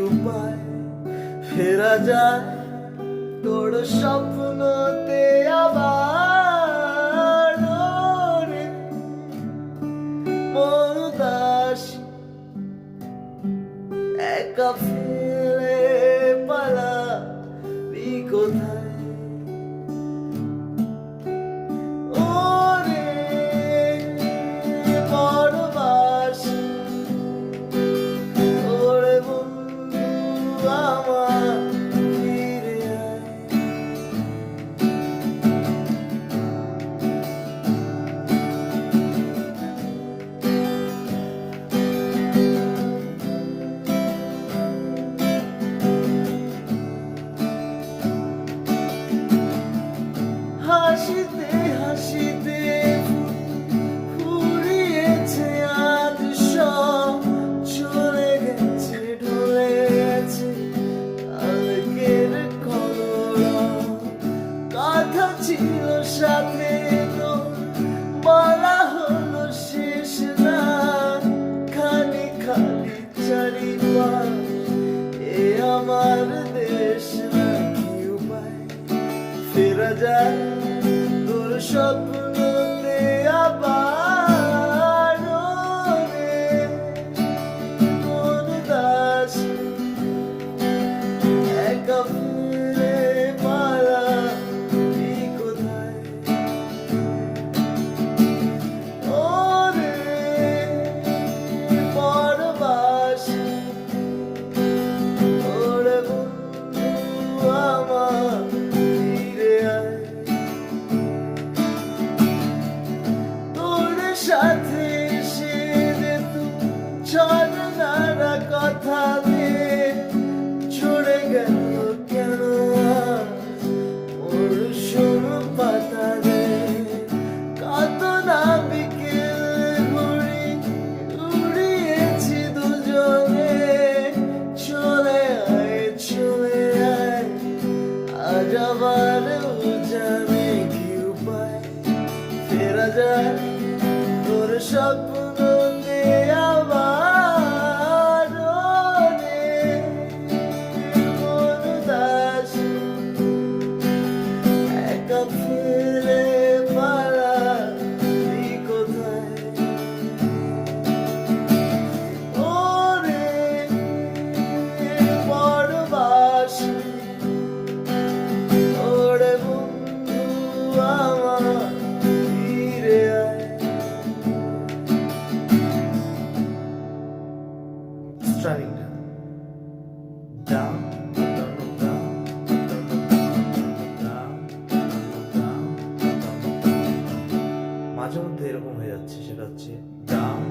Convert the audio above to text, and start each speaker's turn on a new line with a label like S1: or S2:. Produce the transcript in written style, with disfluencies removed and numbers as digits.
S1: উপায় ফেরা যায় তোর স্বপ্নতে আবার রে মন উদাসী একা ফেলে পালাবি কোথায় ওরে বড়বাসী ওরে বন্ধু আমার ফিরে আয় হাসিতে হাসিতে ফুরিয়েছে আজ সব চলে গেছে ঢলে গেছে কালকের কলরব কথা ছিল সাথে তোর বলা হলো শেষ না খালি খালি চারিপাশ এ আমার দেশ না কি উপায় ফেরা যায় তোর স্বপ্নতে আবার রে মন উদাসী একা ফিরে পালাবি কোথায় ওরে বড়বাসী ওরে বন্ধু আমার ফিরে আয় তোর সাথে সে ঝর্ণারা কথা দিয়ে ছড়ে গেল কেন আজ মরশুম পাতা রে কত না বিকেল ঘুরি উড়িয়েছি দুজনে চলে আয় আজ আবার জানে কি উপায় ফেরা যায় তোর স্বপ্নতে আবার রে মন উদাসী একা ফেলে পালাবি কোথায় ওরে বড়বাসী ওরে বন্ধু আমার ফিরে আয় Strumming down, down, down, down, down, down. মাঝে মধ্যে এরকম হয়ে যাচ্ছে, সেটা হচ্ছে ডাউন